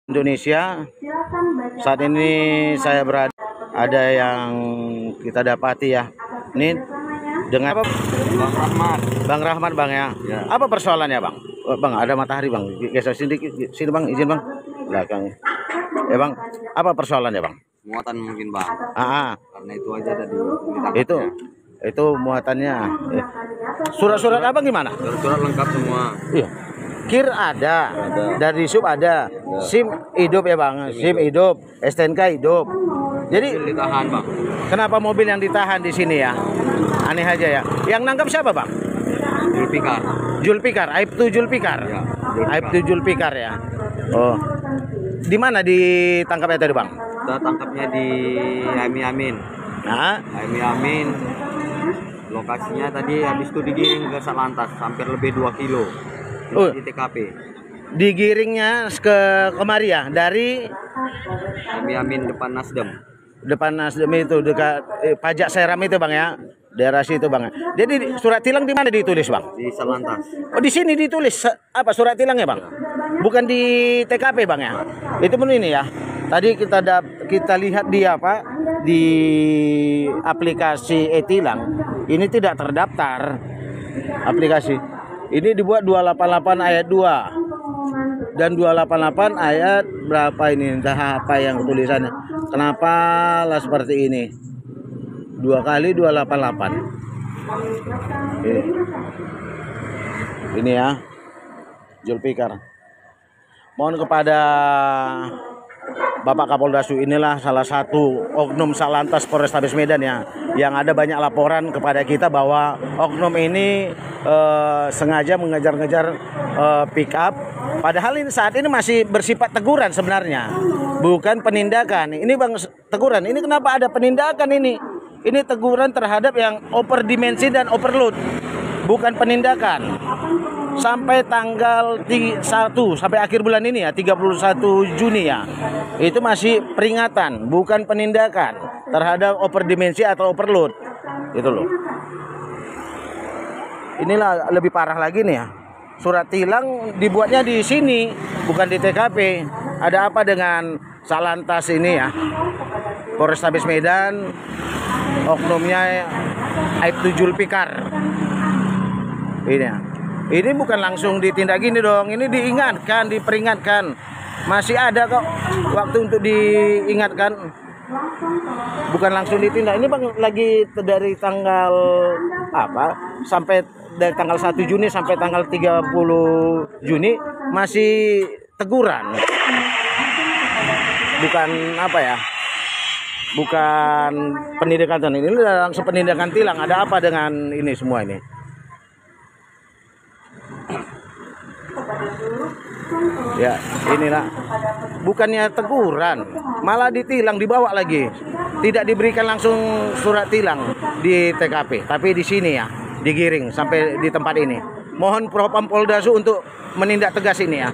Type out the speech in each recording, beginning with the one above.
Indonesia. Saat ini saya berada, ada yang kita dapati ya. Ini dengan Bang Rahmat. Bang Rahmat bang ya. Apa persoalannya bang? Oh, bang ada matahari bang. Geser sini bang, izin bang. Belakang. Bang, apa persoalannya bang? Muatan mungkin bang. Karena itu aja tadi. Itu muatannya. Surat-surat abang gimana? Surat lengkap semua. Iya. KIR ada, dari sub ada, SIM hidup ya bang, SIM hidup, STNK hidup. Jadi Ditahan bang. kenapa mobil yang ditahan di sini ya? Aneh aja ya. Yang nangkap siapa bang? Zulfikar. Zulfikar, Aibtu Zulfikar. Ya, Aibtu Zulfikar ya. Oh, di mana ditangkapnya tadi bang? Kita tangkapnya di Haimi Amin. Nah, Haimi Amin. Lokasinya tadi habis itu digiring ke Satlantas, hampir lebih 2 kilo. Di TKP. Digiringnya ke kemari ya, dari Haimi Amin depan Nasdem. Depan Nasdem itu dekat pajak Seram itu bang ya, daerah situ bang. Jadi surat tilang di mana ditulis bang? Di Satlantas. Oh di sini ditulis apa surat tilangnya bang? Bukan di TKP bang ya? Itu menu ini ya. Tadi kita lihat di apa di aplikasi e-tilang ini tidak terdaftar aplikasi. Ini dibuat 288 ayat 2 dan 288 ayat berapa ini, entah apa yang tulisannya. Kenapa lah seperti ini? 2 kali 288. Ini ya, Zulfikar. Mohon kepada Bapak Kapoldasu, inilah salah satu oknum Satlantas Polrestabes Medan ya, yang ada banyak laporan kepada kita bahwa oknum ini sengaja mengejar-ngejar pick up. Padahal ini saat ini masih bersifat teguran sebenarnya, bukan penindakan. Ini bang teguran. Ini kenapa ada penindakan ini? Ini teguran terhadap yang overdimensi dan overload, bukan penindakan. Sampai tanggal 1 sampai akhir bulan ini ya, 31 Juni ya. Itu masih peringatan, bukan penindakan terhadap overdimensi atau overload. Itu loh. Inilah lebih parah lagi nih ya. Surat tilang dibuatnya di sini, bukan di TKP. Ada apa dengan Satlantas ini ya? Polrestabes Medan, oknumnya Aibtu Zulfikar. Ini ya. Ini bukan langsung ditindak gini dong. Ini diingatkan, diperingatkan. Masih ada kok waktu untuk diingatkan. Bukan langsung ditindak. Ini bang lagi dari tanggal apa? Sampai dari tanggal 1 Juni sampai tanggal 30 Juni masih teguran. Bukan apa ya? Bukan penindakan. Ini langsung penindakan tilang. Ada apa dengan ini semua ini? Ya inilah, bukannya teguran, malah ditilang, dibawa lagi. Tidak diberikan langsung surat tilang di TKP, tapi di sini ya, digiring sampai di tempat ini. Mohon Propam Poldasu untuk menindak tegas ini ya.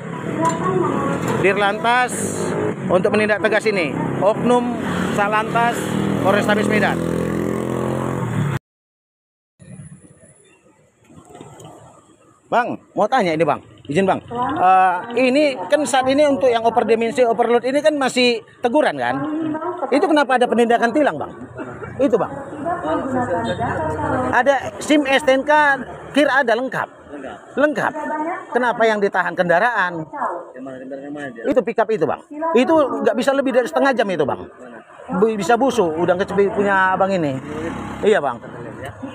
Dirlantas untuk menindak tegas ini. Oknum Satlantas Polrestabes Medan. Bang, mau tanya ini bang, izin bang. Ini kan saat ini untuk yang overdimensi, overload ini kan masih teguran kan? Itu kenapa ada penindakan tilang bang? Itu bang. Ada SIM STNK, KIR ada lengkap. Lengkap. Kenapa yang ditahan kendaraan? Itu pickup itu bang. Itu nggak bisa lebih dari setengah jam itu bang. Bisa busuk, udang kecil punya abang ini. Iya bang.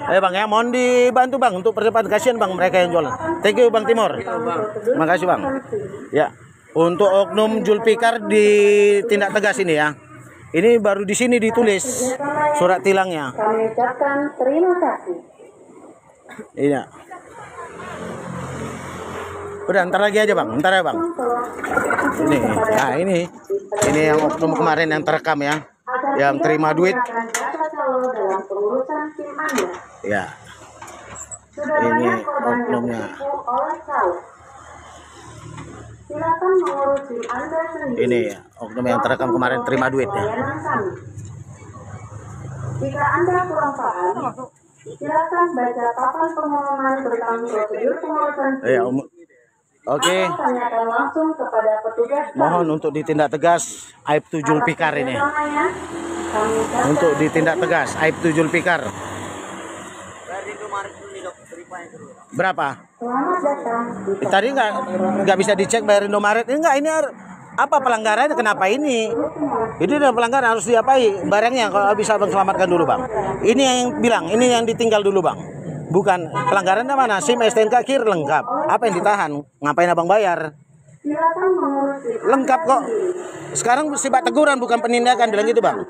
Ayo bang ya, mohon dibantu bang untuk percepat, kasihan bang mereka yang jualan. Thank you bang Timur. Terima kasih bang. Ya, untuk oknum Zulfikar ditindak tegas ini ya. Ini baru di sini ditulis surat tilangnya. Kami ucapkan terima kasih. Iya. Udah, ntar lagi aja bang, ntar ya bang. Ini, nah ini yang oknum kemarin yang terekam ya, yang terima duit. Ya, ini oknumnya. Ini ya, oknum yang terekam kemarin terima duit ya. Jika Anda kurang paham, silakan baca papan pengumuman tentang prosedur pengurusan Oke. Atau tanyakan langsung kepada petugas kami. Mohon untuk ditindak tegas Aibtu Julfikar ini. Kerjasamanya, kami ucapkan Untuk ditindak tegas Aibtu Julfikar. Berapa? selamat datang di Tadi nggak bisa dicek bayar Indomaret. Enggak, ini apa pelanggarannya? Kenapa ini? Ini udah pelanggaran, harus diapai barangnya. Kalau bisa Bang selamatkan dulu Bang. Ini yang bilang, ini yang ditinggal dulu Bang. Bukan pelanggarannya mana? SIM, STNK, KIR lengkap. Apa yang ditahan? Ngapain Abang bayar? silakan mengurus Lengkap kok. Sekarang sifat teguran bukan penindakan, bilang gitu Bang.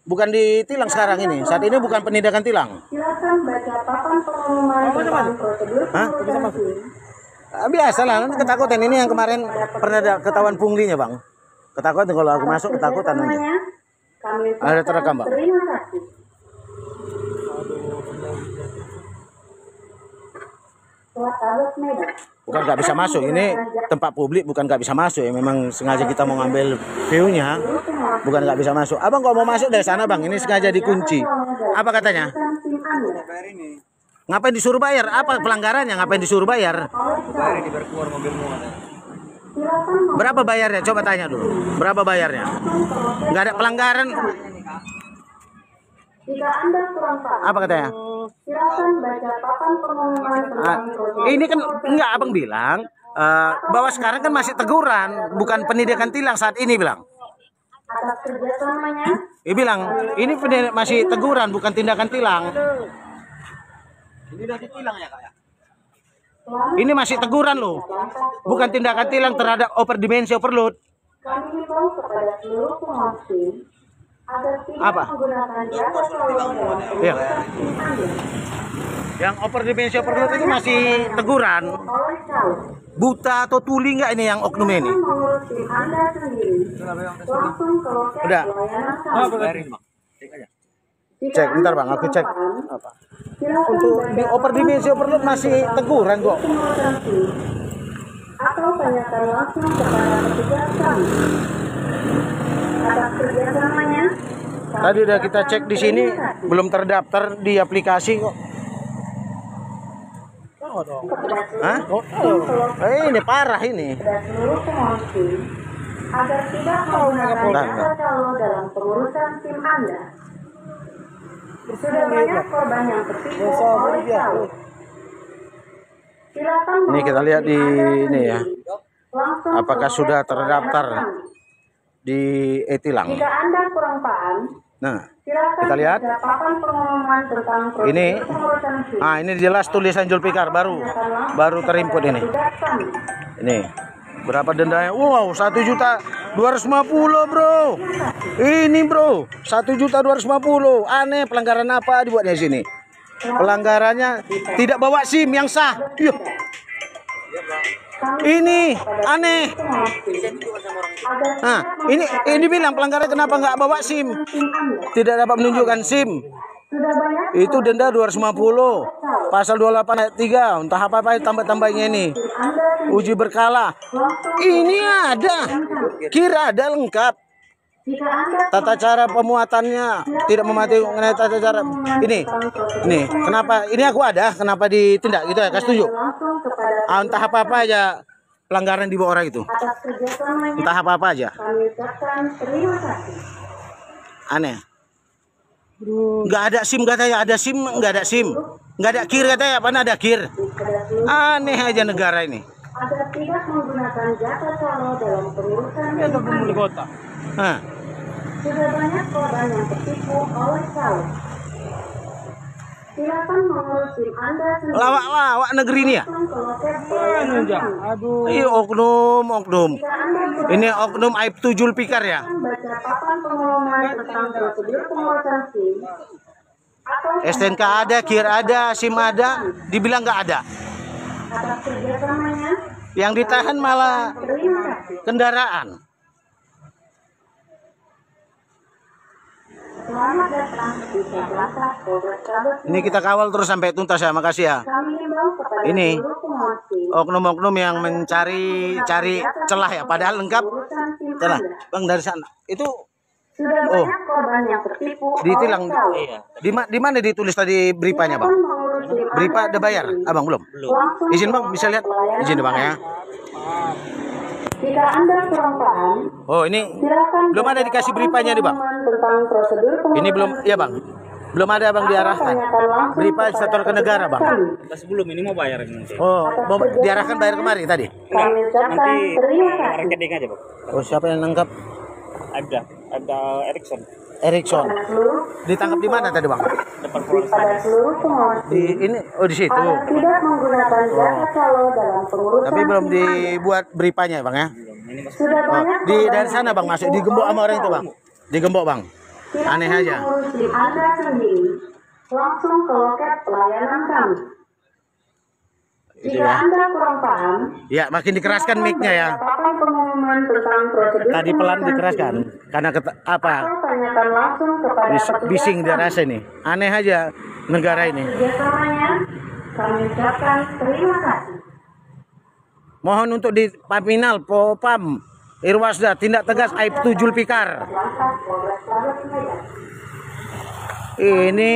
Bukan ditilang sekarang ini. Saat ini bukan penindakan tilang. silakan baca papan pengumuman tentang prosedur Hah? pengurusan SIM. Biasa lah, nanti ketakutan. Ini yang kemarin pernah ada ketahuan punglinya Bang. Ketakutan kalau aku masuk, ketakutan nanti. Kerjasamanya, kami Ada ucapkan terekam, Bang? terima kasih. Polrestabes Medan. Bukan nggak bisa masuk, ini tempat publik, bukan nggak bisa masuk ya. Memang sengaja kita mau ngambil view-nya, bukan nggak bisa masuk. Abang kalau mau masuk dari sana Bang, ini sengaja dikunci. Apa katanya? SIM Anda. Ngapain disuruh bayar? Apa pelanggarannya? Ngapain disuruh bayar? Silakan Berapa bayarnya? Coba tanya dulu. Berapa bayarnya? Nggak ada pelanggaran. jika Anda kurang paham, Apa katanya? silakan baca papan pengumuman tentang prosedur. Ini kan enggak Abang bilang bahwa sekarang kan masih teguran, bukan penindakan tilang saat ini bilang. Atas kerjasamanya, Bilang ini masih teguran, bukan tindakan tilang. Ini udah ditilang ya Kak ya? Ini masih teguran loh, bukan tindakan tilang terhadap overdimensi overload. kami himbau kepada seluruh penguas SIM agar tidak Apa? menggunakan jasa tolong dalam Iya. pengurusan SIM Anda. Yang overdimensi overload itu masih teguran. Oleh tahu, Buta atau tuli nggak ini yang oknum ini? mengurus SIM Anda sendiri, langsung ke loket Udah. pelayanan kami. Bayarin Bang. Cek aja. Jika Cek, bentar Anda Bang, aku kurang cek. paham, Apa? silakan Untuk baca di overdimensi overload masih teguran kok. pengurusan SIM atau tanyakan langsung kepada petugas kami. Atas kerjasamanya, kami Tadi udah kita cek di sini, terima kasih. belum terdaftar di aplikasi kok. Kepada Hah? Ini parah ini. kepada seluruh penguas SIM agar tidak menggunakan Bentar, jasa calo dalam pengurusan SIM Anda. Sudah banyak korban yang tertipu oleh calo. Silakan Ini kita lihat di ini ya. langsung ke Apakah loket sudah pelayanan terdaftar kami. di e-tilang? Jika Anda kurang paham, Nah, silakan kita lihat. baca papan pengumuman tentang prosedur Ini. pengurusan SIM. Ini jelas tulisan Julfikar baru terimput ini. Petugas kami. Ini berapa dendanya? Wow, 1.250.000 bro. Ini bro, 1.250.000. Aneh, pelanggaran apa dibuatnya di sini? Pelanggarannya tidak bawa SIM yang sah. Yuh. Ini aneh. Agar Nah, ini bilang pelanggaran kenapa nggak bawa SIM? SIM Anda. Tidak dapat menunjukkan SIM. Sudah banyak Itu denda 250. Pasal 28 ayat 3. Entah apa-apa tambah-tambahnya ini. Anda Uji berkala. Ini ada. Kira ada lengkap. jika Anda Tata cara pemuatannya tidak mematuhi mengenai tata cara. Ini kenapa? Ini aku ada. Kenapa ditindak gitu ya? Kasih tunjuk. langsung kepada Entah apa-apa aja pelanggaran di bawah orang itu. atas kerjasamanya, Entah apa-apa aja. kami ucapkan terima kasih. Aneh. Nggak ada SIM katanya, ada SIM, nggak ada SIM. Nggak ada KIR katanya, mana ada KIR. Kepada seluruh Aneh aja negara ini. agar tidak menggunakan jasa calo dalam pengurusan SIM Anda. Hah. Sudah banyak korban yang tertipu oleh calo. Silakan mengurus SIM Anda sendiri. Lawak-lawak negeri ini ya. Langsung ke loket pelayanan kami. Ini oknum. Jika Anda kurang Ini oknum Aibtu Julfikar ya. baca papan pengumuman tentang prosedur pengurusan SIM atau STNK ada, KIR ada, SIM ada, dibilang nggak ada. atas kerjasamanya, Yang ditahan malah terima kasih. kendaraan. Selamat datang di Satlantas Polrestabes. Ini kita kawal terus sampai tuntas ya, makasih ya. Kami himbau kepada Ini. seluruh penguas SIM Oknum-oknum yang cari celah ya, padahal lengkap. urusan SIM Celah, Anda. Bang dari sana. Itu Sudah banyak korban yang tertipu ditilang. oleh calo. Di mana ditulis tadi beripanya, Bang? Silakan mengurus Beripa udah bayar? Abang belum? Izin bang, bisa lihat? Izin bang ya. Jika Anda kurang paham, Oh ini silakan belum ada dikasih beripanya nih bang. tentang prosedur Ini belum, ya bang. Belum ada bang diarahkan. Beripa setor ke negara bang. Sebelum ini mau bayar nanti. Oh, mau diarahkan bayar kemari tadi? Kami ucapkan terima kasih. Rekening aja, Bang. Oh siapa yang nangkap? Ada Erikson Erikson. Pada seluruh Ditangkap di mana tadi bang? depan Polres. pada seluruh pengawas Di ini, oh di situ. agar tidak menggunakan jasa calo dalam pengurusan Tapi belum SIM Anda. dibuat beripanya bang ya? Ini masih Sudah banyak Di korban dari sana bang masuk digembok sama orang itu bang. Digembok bang. Silakan Aneh aja. mengurus SIM Anda sendiri langsung ke loket pelayanan kami. Itu Jika ya. Anda kurang paham, Ya makin dikeraskan mic-nya ya. papan pengumuman tentang prosedur Tadi pelan pengurusan dikeraskan SIM, karena apa? atau tanyakan langsung kepada petugas Bising dia kami. rasa ini. Aneh aja negara ini. Kerjasamanya, kami ucapkan terima kasih. Mohon untuk di Paminal, Popam, Irwasda tindak tegas Aibtu Julfikar. Lantas Polrestabes Medan. Ini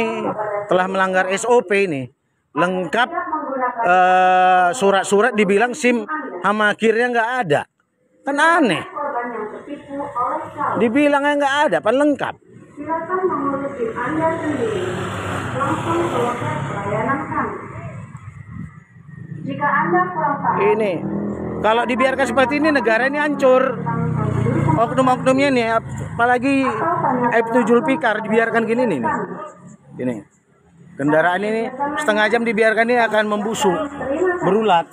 telah melanggar SOP ini. Lengkap surat-surat dibilang SIM sama akhirnya nggak ada. Kan aneh. Korban yang tertipu oleh calo. Dibilangnya nggak ada, pan lengkap. Silakan mengurus SIM Anda sendiri langsung ke loket pelayanan kami. Jika Anda kurang paham Ini kalau dibiarkan seperti ini negara ini hancur. tentang prosedur Oknum-oknumnya nih, apalagi Aibtu Julfikar dibiarkan gini nih. Ini kendaraan ini setengah jam dibiarkan ini akan membusuk, berulat.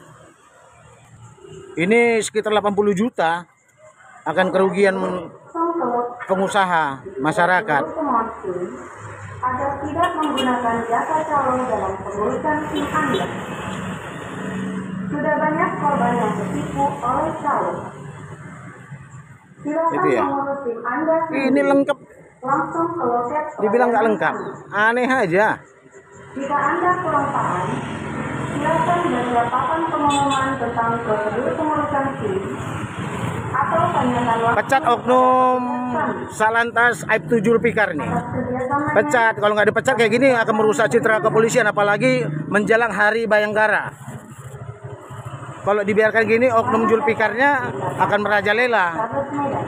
Ini sekitar 80 juta akan kerugian pengusaha, masyarakat. agar tidak menggunakan jasa calo dalam pengurusan SIM Anda. Sudah banyak korban yang tertipu oleh calo. Silakan Itu ya. mengurus SIM Anda Ini lengkap, langsung ke loket dibilang nggak pelayanan lengkap. kami. Aneh aja. Jika Anda kurang paham, silakan baca papan pengumuman tentang prosedur pengurusan SIM atau tanyakan langsung Pecat oknum Salantas Aibtu Julfikar nih. atas kerjasamanya. Pecat, kalau nggak dipecat kayak gini akan merusak citra kepolisian, apalagi menjelang Hari Bayangkara. Kalau dibiarkan gini, oknum Julfikarnya akan merajalela. Polres Medan.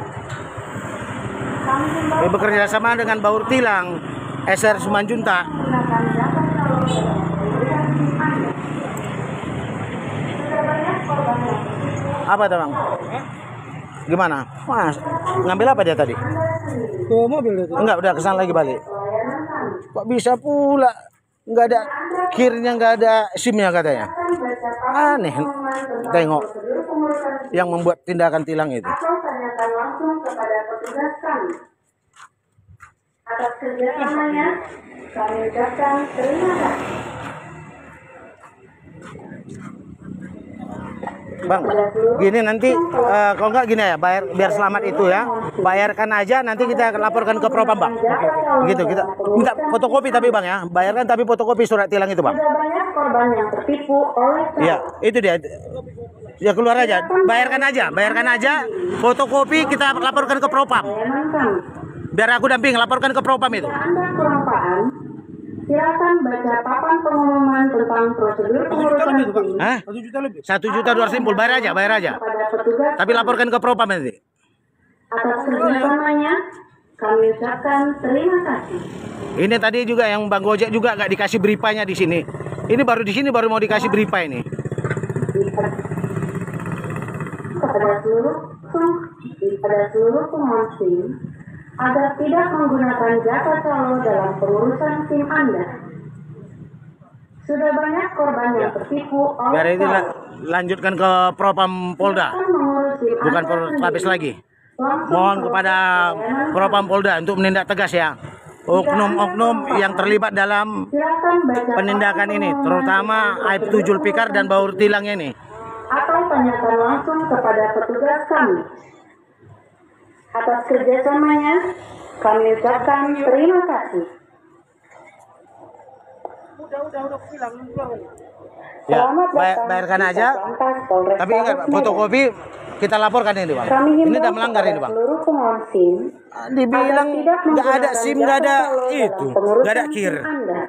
Kami himbau Dia bekerja sama dengan Baur Tilang, SR Sumanjunta. menggunakan jasa calo dalam pengurusan SIM Anda. Sudah banyak korban yang tertipu Apa tuh bang? Gimana? Mas, ngambil apa dia tadi? Anda sendiri. Ke mobil itu. Enggak, udah kesana lagi balik. Pelayanan kami. Kok bisa pula? Nggak ada kirnya, nggak ada SIM-nya katanya. Akan baca papan Aneh. pengumuman tentang Tengok prosedur pengurusan SIM yang membuat tindakan tilang itu. atau tanyakan langsung kepada petugas kami. Atas kerjasamanya, kami ucapkan terima kasih. Bang, gini nanti kalau nggak gini ya, bayar biar selamat itu ya. Bayarkan aja, nanti kita laporkan ke Propam bang. Gitu, kita minta fotokopi tapi bang ya. Bayarkan tapi fotokopi surat tilang itu bang. Sudah banyak korban yang tertipu oleh Iya, itu dia. Ya keluar aja, bayarkan aja. Fotokopi kita laporkan ke Propam. pelayanan kami. Biar aku damping, laporkan ke Propam itu. Jika Anda kurang paham, silakan baca papan pengumuman tentang prosedur pengurusan SIM Hah? 1 juta lebih. 1.200.000, bayar aja. kepada petugas. Tapi laporkan ke Propam nanti. Atas kerjasamanya, kami ucapkan terima kasih. Ini tadi juga yang Bang Gojek juga nggak dikasih beripanya di sini. Ini baru di sini baru mau dikasih beripa ini. Kepada seluruh penguas SIM agar tidak menggunakan jasa calo dalam pengurusan SIM Anda. Sudah banyak korban yang tertipu oleh Biar ini calo. lanjutkan ke Propam Polda, Silakan mengurus SIM bukan Anda Polres sendiri. lagi. Langsung Mohon ke kepada pelayanan Propam Polda untuk menindak tegas ya. Oknum-oknum yang terlibat dalam Silakan baca penindakan papan ini, pengumuman terutama tentang Aibtu Julfikar dan Baur Tilangnya ini. atau tanyakan langsung kepada petugas kami. Atas kerjasamanya, kami ucapkan terima kasih. Ya, Selamat datang bayarkan di aja. Satlantas Polres Tapi ingat, Medan. fotokopi kita laporkan ini bang. Kami Ini himbau udah melanggar kepada ini bang. seluruh penguas SIM Dibilang agar tidak nggak ada menggunakan SIM, jasa nggak ada calo dalam itu, pengurusan nggak ada kir. SIM Anda.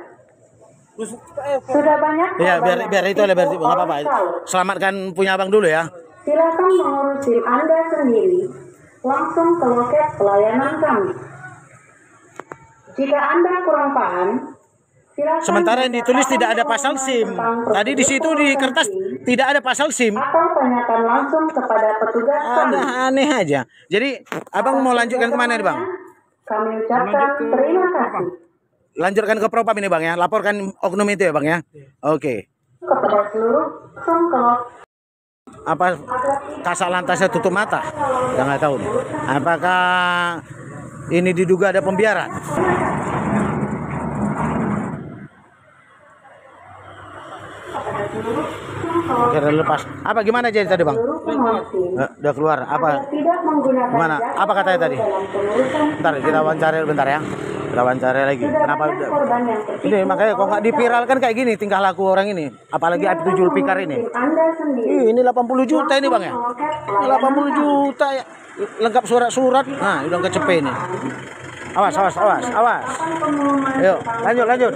Sudah banyak Iya, korban biar yang itu lah, biar itu nggak apa-apa. oleh Saul. Selamatkan punya abang dulu ya. Silakan mengurus SIM Anda sendiri langsung ke loket pelayanan kami. Jika Anda kurang paham, silakan Sementara yang ditulis tidak ada pasal SIM. Tadi di situ di kertas tidak ada pasal SIM. atau tanyakan langsung kepada petugas kami. Ada aneh aja. Jadi abang mau lanjutkan kemana nih bang? Kami ucapkan terima kasih Lanjutkan ke propam ini bang ya. Laporkan oknum itu ya bang ya. Oke. kepada seluruh songkok. Apa kasat lantasnya tutup mata? Ya nggak tahu nih. Apakah ini diduga ada pembiaran? Oke, udah lepas. Apa gimana jadi tadi bang? Udah keluar. Apa? Tidak menggunakan Gimana? Apa katanya tadi? dalam pengurusan Bentar, kita wawancara bentar ya. Kita wawancara lagi. Kenapa? korban yang tertipu Ini makanya kok nggak dipiralkan kayak gini tingkah laku orang ini. Apalagi Aib 7 Pikar ini. Anda sendiri. Ini 80 juta ini bang ya. 80 juta ya. Lengkap surat-surat. Nah, udah kecepe ini. Awas. Ayo, lanjut.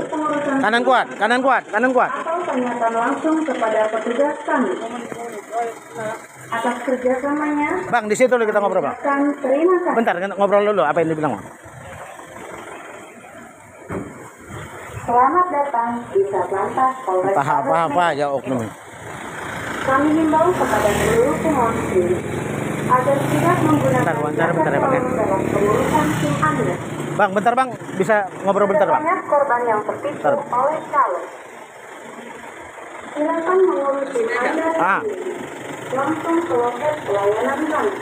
Kanan kuat. Atau tanyakan langsung kepada petugas kami. Atas kerjasamanya, Bang, di situ dulu kita ngobrol bang. terima kasih. Bentar, kita ngobrol dulu. Apa yang dibilang bang? Selamat datang di Satlantas Polres. Apa aja oknum. Kami himbau kepada seluruh pengungsi agar tidak menggunakan Bentar, wawancara bentar ya, Bang, ya. dalam pengurusan SIM Anda. Bang, bentar bang. Bisa ngobrol bentar bang. Banyak korban yang tertipu Bentar. oleh calon. Silakan mengurus SIM Anda sendiri. Langsung ke loket pelayanan kami.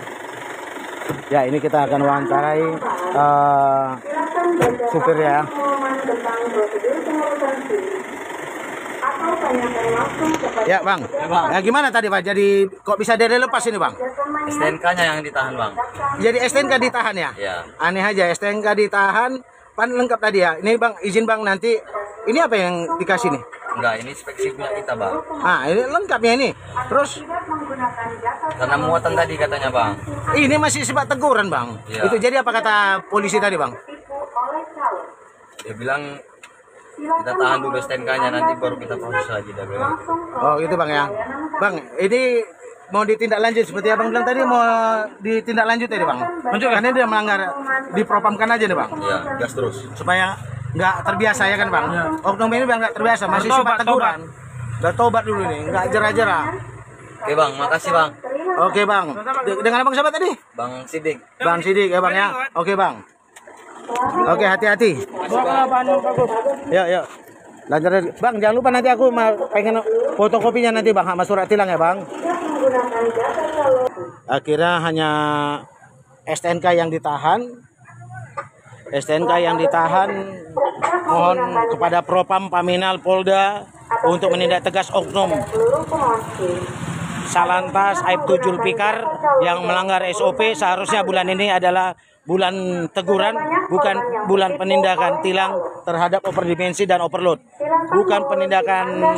Ya, ini kita akan wawancarai Silakan baca supir ya. pengumuman tentang prosedur pengurusan SIM. Atau tanyakan langsung kepada Ya bang. Ya gimana tadi pak? Jadi kok bisa dari lepas ini bang? STNK-nya yang ditahan bang. Jadi STNK ditahan ya? Ya. Aneh aja STNK ditahan. Pan lengkap tadi ya. Ini bang izin bang nanti. Ini apa yang dikasih nih? Enggak, ini speksi punya kita bang. Ah ini lengkapnya ini. Terus menggunakan jasa Karena muatan tadi katanya bang. ini masih sifat teguran bang. Iya. Itu jadi apa kata polisi tadi bang? tipu oleh calon. Dia bilang kita tahan dulu STNK-nya, nanti baru kita proses lagi. Dia bilang. Oh gitu bang ya. Bang ini mau ditindaklanjut seperti abang bilang tadi, mau ditindaklanjut ya bang. Karena dia melanggar, dipropamkan aja deh bang. Ya, gas terus. Supaya nggak terbiasa ya kan bang. Oknum ini bang nggak terbiasa, masih sifat teguran. Udah tobat dulu nih, nggak jerah-jerah. Oke bang, makasih bang. Oke bang. Dengan abang siapa tadi? Bang Sidik. Bang Sidik ya bang ya. Oke bang. Oke, hati-hati. Yuk. Lanjut bang, jangan lupa nanti aku pengen fotokopinya nanti bang, sama surat tilang ya bang. Menggunakan jasa calon. Akhirnya hanya STNK yang ditahan. Mohon kepada Propam Paminal Polda untuk menindak tegas oknum Seluruh pengungsi. Salantas Aib 7 Pikar yang melanggar SOP. Seharusnya bulan ini adalah bulan teguran, bukan bulan penindakan tilang terhadap overdimensi dan overload. Bukan penindakan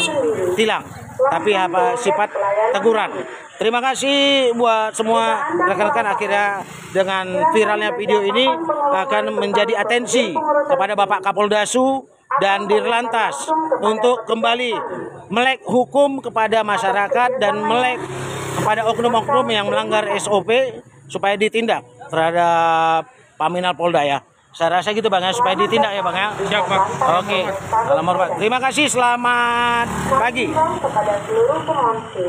tilang, tapi apa sifat teguran. Terima kasih buat semua rekan-rekan. Akhirnya dengan viralnya video ini akan menjadi atensi kepada Bapak Kapoldasu dan Dirlantas untuk kembali melek hukum kepada masyarakat dan melek kepada oknum-oknum yang melanggar SOP supaya ditindak terhadap Paminal Polda ya. Saya rasa gitu bang ya, supaya ditindak ya bang ya. Siap bang. Oke. Terima kasih, selamat pagi. Kepada seluruh pengungsi